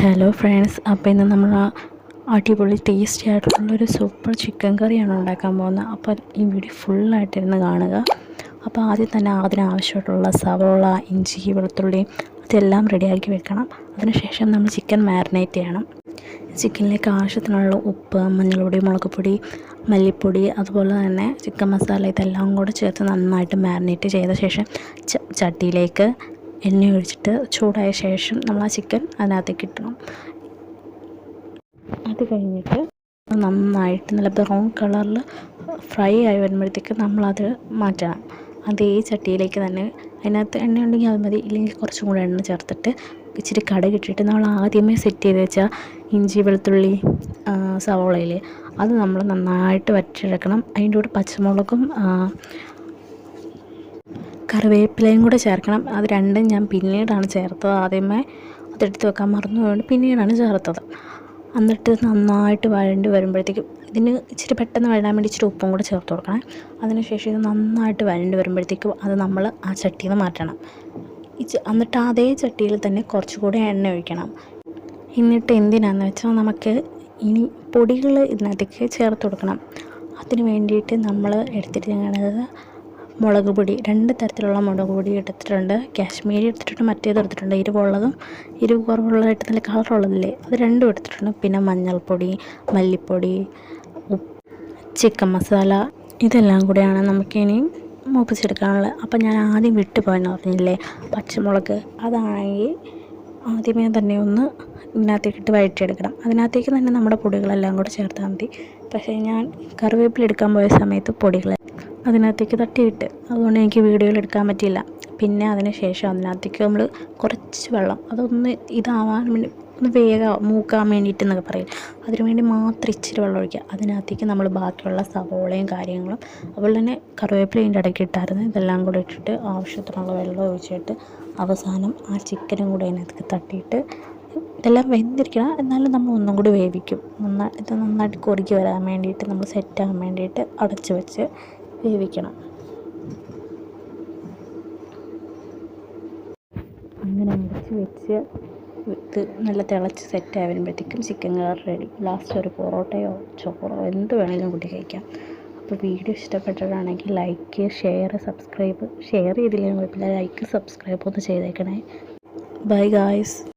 Hello friends, അപ്പോൾ ഇന്ന് നമ്മൾ അടിപൊളി ടേസ്റ്റി ആയിട്ടുള്ളൊരു സൂപ്പർ ചിക്കൻ കറിയാണ് ഉണ്ടാക്കാൻ പോകുന്നത്. അപ്പോൾ ഈ വീഡിയോ ഫുള്ളായിട്ടിരുന്ന് കാണുക. അപ്പോൾ ആദ്യം തന്നെ അതിനാവശ്യമായിട്ടുള്ള സവോള, ഇഞ്ചി, വെളുത്തുള്ളി ഇതെല്ലാം റെഡിയാക്കി വെക്കണം. അതിനുശേഷം നമ്മൾ ചിക്കൻ മാരിനേറ്റ് ചെയ്യണം. ചിക്കനിലേക്ക് ആവശ്യത്തിനുള്ള ഉപ്പ്, മഞ്ഞൾപ്പൊടി, മുളക് പൊടി, മല്ലിപ്പൊടി, അതുപോലെ തന്നെ ചിക്കൻ മസാല ഇതെല്ലാം കൂടെ ചേർത്ത് നന്നായിട്ട് മാരിനേറ്റ് ചെയ്ത ശേഷം ചട്ടിയിലേക്ക് എണ്ണ ഒഴിച്ചിട്ട് ചൂടായ ശേഷം നമ്മൾ ആ ചിക്കൻ അതിനകത്തേക്ക് ഇടണം. അത് കഴിഞ്ഞിട്ട് നന്നായിട്ട് നല്ല ബ്രൗൺ കളറിൽ ഫ്രൈ ആയി വരുമ്പോഴത്തേക്ക് നമ്മളത് മാറ്റണം. അതേ ചട്ടിയിലേക്ക് തന്നെ അതിനകത്ത് എണ്ണ ഉണ്ടെങ്കിൽ അത് മതി, ഇല്ലെങ്കിൽ കുറച്ചും കൂടെ എണ്ണ ചേർത്തിട്ട് ഇച്ചിരി കടുകിട്ടിട്ട് നമ്മൾ ആദ്യമേ സെറ്റ് ചെയ്ത് വെച്ചാൽ ഇഞ്ചി, വെളുത്തുള്ളി, സവോളയിൽ അത് നമ്മൾ നന്നായിട്ട് വറ്റിയെടുക്കണം. അതിൻ്റെ കൂടെ പച്ചമുളകും കറിവേപ്പിലയും കൂടെ ചേർക്കണം. അത് രണ്ടും ഞാൻ പിന്നീടാണ് ചേർത്തത്. ആദ്യമേ അതെടുത്ത് വെക്കാൻ മറന്നുപോയത് പിന്നീടാണ് ചേർത്തത്. എന്നിട്ട് നന്നായിട്ട് വഴണ്ടി വരുമ്പോഴത്തേക്കും ഇതിന് ഇച്ചിരി പെട്ടെന്ന് വഴാൻ വേണ്ടി ഇച്ചിരി ഉപ്പും കൂടെ ചേർത്ത് കൊടുക്കണം. അതിനുശേഷം ഇത് നന്നായിട്ട് വഴണ്ടി വരുമ്പോഴത്തേക്കും അത് നമ്മൾ ആ ചട്ടിയിൽ നിന്ന് മാറ്റണം. എന്നിട്ട് അതേ ചട്ടിയിൽ തന്നെ കുറച്ചുകൂടി എണ്ണ ഒഴിക്കണം. എന്നിട്ട് എന്തിനാണെന്ന് വെച്ചാൽ നമുക്ക് ഇനി പൊടികൾ ഇതിനകത്തേക്ക് ചേർത്ത് കൊടുക്കണം. അതിന് വേണ്ടിയിട്ട് നമ്മൾ എടുത്തിരിക്കുന്നത് മുളക് പൊടി, 2 തരത്തിലുള്ള മുളക് പൊടി എടുത്തിട്ടുണ്ട്. കാശ്മീരി എടുത്തിട്ടുണ്ട്, മറ്റേത് എടുത്തിട്ടുണ്ട്. എരിവുള്ളതും എരിവ് കുറവുള്ളതായിട്ട് നല്ല കളറുള്ളതില്ലേ, അത് രണ്ടും എടുത്തിട്ടുണ്ട്. പിന്നെ മഞ്ഞൾപ്പൊടി, മല്ലിപ്പൊടി, ചിക്കൻ മസാല ഇതെല്ലാം കൂടെയാണ് നമുക്കിനി മൂപ്പിച്ചെടുക്കാനുള്ളത്. അപ്പം ഞാൻ ആദ്യം വിട്ടുപോയെന്ന് പറഞ്ഞില്ലേ പച്ചമുളക്, അതാണെങ്കിൽ ആദ്യമേ തന്നെ ഒന്ന് ഇതിനകത്തേക്കിട്ട് വഴറ്റിയെടുക്കണം. അതിനകത്തേക്ക് തന്നെ നമ്മുടെ പൊടികളെല്ലാം കൂടെ ചേർത്താൽ മതി. പക്ഷേ ഞാൻ കറിവേപ്പില എടുക്കാൻ പോയ സമയത്ത് പൊടികൾ അതിനകത്തേക്ക് തട്ടിയിട്ട്, അതുകൊണ്ട് എനിക്ക് വീഡിയോയിൽ എടുക്കാൻ പറ്റിയില്ല. പിന്നെ അതിന് ശേഷം അതിനകത്തേക്ക് നമ്മൾ കുറച്ച് വെള്ളം, അതൊന്ന് ഇതാവാൻ വേണ്ടി, ഒന്ന് വേഗം മൂക്കാൻ വേണ്ടിയിട്ടെന്നൊക്കെ പറയും, അതിനു വേണ്ടി മാത്രം ഇച്ചിരി വെള്ളം ഒഴിക്കുക. അതിനകത്തേക്ക് നമ്മൾ ബാക്കിയുള്ള സവോളയും കാര്യങ്ങളും അതുപോലെ തന്നെ കറിവേപ്പില ഇതിൻ്റെ ഇടയ്ക്ക് ഇട്ടായിരുന്നു, ഇതെല്ലാം കൂടെ ഇട്ടിട്ട് ആവശ്യത്തിനുള്ള വെള്ളം ഒഴിച്ചിട്ട് അവസാനം ആ ചിക്കനും കൂടെ അതിനകത്തേക്ക് തട്ടിയിട്ട് ഇതെല്ലാം വെന്തിരിക്കണം. എന്നാലും നമ്മൾ ഒന്നും കൂടി വേവിക്കും. ഇത് നന്നായിട്ട് കുറുകി വരാൻ വേണ്ടിയിട്ട്, നമ്മൾ സെറ്റാകാൻ വേണ്ടിയിട്ട് അടച്ച് വെച്ച് വേവിക്കണം. അങ്ങനെ അടച്ച് വെച്ച് ഇത് നല്ല തിളച്ച് സെറ്റായി വരുമ്പോഴത്തേക്കും ചിക്കൻ കറി റെഡി. ലാസ്റ്റ് ഒരു പൊറോട്ടയോ ചോറോ എന്ത് വേണമെങ്കിലും കൂട്ടി കഴിക്കാം. അപ്പോൾ വീഡിയോ ഇഷ്ടപ്പെട്ടിട്ടാണെങ്കിൽ ലൈക്ക്, ഷെയർ, സബ്സ്ക്രൈബ്, ഷെയർ ചെയ്തില്ലെങ്കിൽ കുഴപ്പമില്ല, ലൈക്ക്, സബ്സ്ക്രൈബ് ഒന്ന് ചെയ്തേക്കണേ. Bye guys.